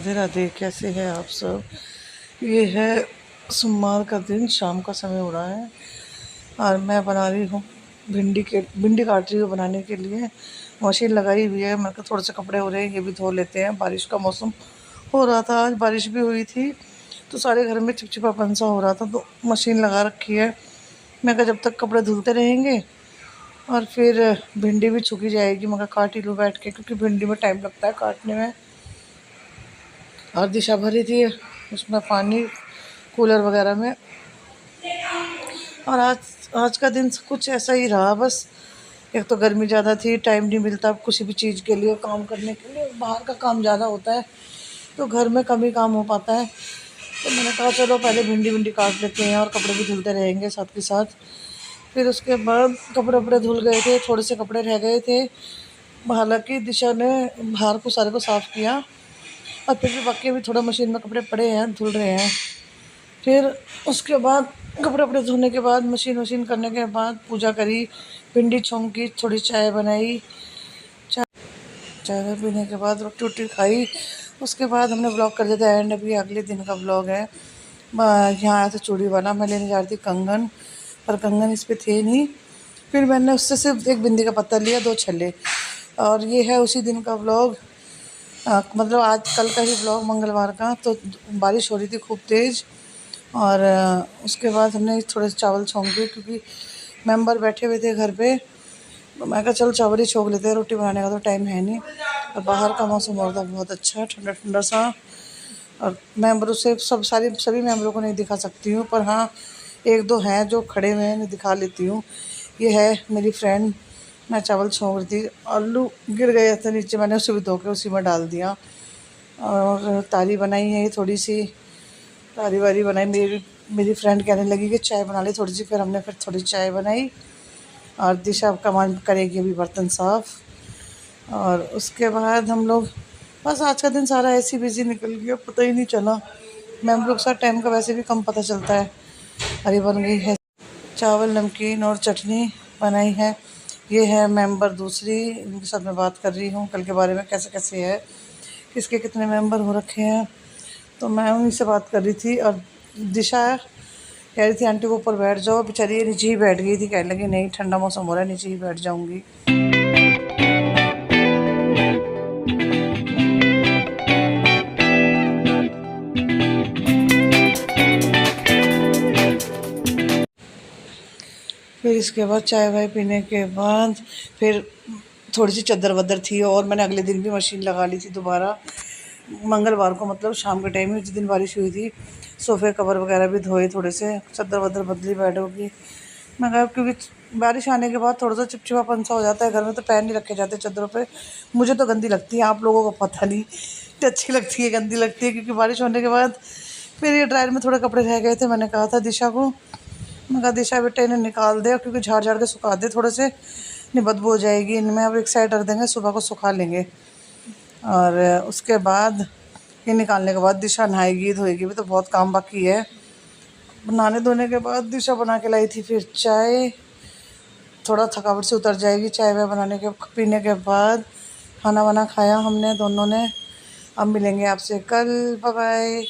राधे राधे। कैसे हैं आप सब। ये है सोमवार का दिन, शाम का समय हो रहा है और मैं बना रही हूँ भिंडी काट रही हूँ बनाने के लिए। मशीन लगाई हुई है। मेरे को थोड़े से कपड़े हो रहे हैं, ये भी धो लेते हैं। बारिश का मौसम हो रहा था, आज बारिश भी हुई थी तो सारे घर में चिपचिपापन सा हो रहा था, तो मशीन लगा रखी है। मैं कहा जब तक कपड़े धुलते रहेंगे और फिर भिंडी भी सूखी जाएगी, मगर काट ही लूँ बैठ के, क्योंकि भिंडी में टाइम लगता है काटने में। और दिशा भरी थी उसमें पानी कूलर वगैरह में। और आज आज का दिन कुछ ऐसा ही रहा बस। एक तो गर्मी ज़्यादा थी, टाइम नहीं मिलता किसी भी चीज़ के लिए, काम करने के लिए बाहर का काम ज़्यादा होता है तो घर में कम ही काम हो पाता है। तो मैंने कहा चलो पहले भिंडी भिंडी काट लेते हैं और कपड़े भी धुलते रहेंगे साथ के साथ। फिर उसके बाद कपड़े वपड़े धुल गए थे, थोड़े से कपड़े रह गए थे। हालांकि दिशा ने बाहर को सारे को साफ़ किया और फिर भी बाकी भी थोड़ा मशीन में कपड़े पड़े हैं, धुल रहे हैं। फिर उसके बाद कपड़े वपड़े धोने के बाद मशीन वशीन करने के बाद पूजा करी, भिंडी छौंकी, थोड़ी चाय बनाई। चाय पीने के बाद रोटी वोटी खाई। उसके बाद हमने ब्लॉग कर दिया था एंड। अभी अगले दिन का ब्लॉग है। यहाँ आया था चूड़ी वाला, मैं लेने जा रही थी कंगन, पर कंगन इस पर थे नहीं। फिर मैंने उससे सिर्फ एक बिंदी का पत्ता लिया, 2 छल्ले। और ये है उसी दिन का ब्लॉग, मतलब आज कल का ही ब्लॉग, मंगलवार का। तो बारिश हो रही थी खूब तेज़ और उसके बाद हमने थोड़े से चावल छौंके, क्योंकि मेंबर बैठे हुए थे घर पे। तो मैं कहा चल चावल ही छोंक लेते हैं, रोटी बनाने का तो टाइम है नहीं। और बाहर का मौसम हो रहा था बहुत अच्छा, ठंडा ठंडा सा। और मेंबरों से सभी मेंबरों को नहीं दिखा सकती हूँ, पर हाँ एक दो हैं जो खड़े हुए हैं, दिखा लेती हूँ। ये है मेरी फ्रेंड। मैं चावल छोंक रही थी, आलू गिर गए थे नीचे, मैंने उसे भी धो के उसी में डाल दिया। और तारी बनाई है, ये थोड़ी सी तारी वारी बनाई। मेरी फ्रेंड कहने लगी कि चाय बना ली थोड़ी सी, फिर हमने थोड़ी चाय बनाई। और दिशा कमान करेगी अभी बर्तन साफ़। और उसके बाद हम लोग बस आज का दिन सारा ऐसे ही बिज़ी निकल गया, पता ही नहीं चला। मैम लोग के साथ टाइम का वैसे भी कम पता चलता है। हरी बन गई है चावल, नमकीन और चटनी बनाई है। ये है मेंबर दूसरी, इनके साथ मैं बात कर रही हूँ कल के बारे में, कैसे कैसे है, किसके कितने मेंबर हो रखे हैं। तो मैं उन्हीं से बात कर रही थी। और दिशा कह रही थी आंटी को ऊपर बैठ जाओ, बेचारी ये नीचे ही बैठ गई थी, कहने लगी नहीं ठंडा मौसम हो रहा है, नीचे ही बैठ जाऊँगी। फिर इसके बाद चाय वाय पीने के बाद फिर थोड़ी सी चद्दर वद्दर थी, और मैंने अगले दिन भी मशीन लगा ली थी दोबारा, मंगलवार को, मतलब शाम के टाइम में जिस दिन बारिश हुई थी। सोफ़े कवर वगैरह भी धोए, थोड़े से चद्दर वद्दर बदली बेडों की। मैं कहा क्योंकि बारिश आने के बाद थोड़ा सा चिपचिपापन सा हो जाता है घर में, तो पैर नहीं रखे जाते चद्दरों पे। मुझे तो गंदी लगती है, आप लोगों को पता नहीं कि अच्छी लगती है गंदी लगती है, क्योंकि बारिश होने के बाद फिर ये ड्रायर में थोड़े कपड़े रह गए थे। मैंने कहा था दिशा को, मैं कहा दिशा बेटा इन्हें निकाल दे, क्योंकि झाड़ झाड़ के सुखा दे थोड़े से, नहीं बदबू हो जाएगी इनमें। अब एक साइड रख देंगे, सुबह को सुखा लेंगे। और उसके बाद ये निकालने के बाद दिशा नहाएगी धोएगी, भी तो बहुत काम बाकी है। नहाने धोने के बाद दिशा बना के लाई थी फिर चाय, थोड़ा थकावट से उतर जाएगी चाय वाय बनाने के पीने के बाद। खाना वाना खाया हमने दोनों ने। अब मिलेंगे आपसे कल, बाय बाय।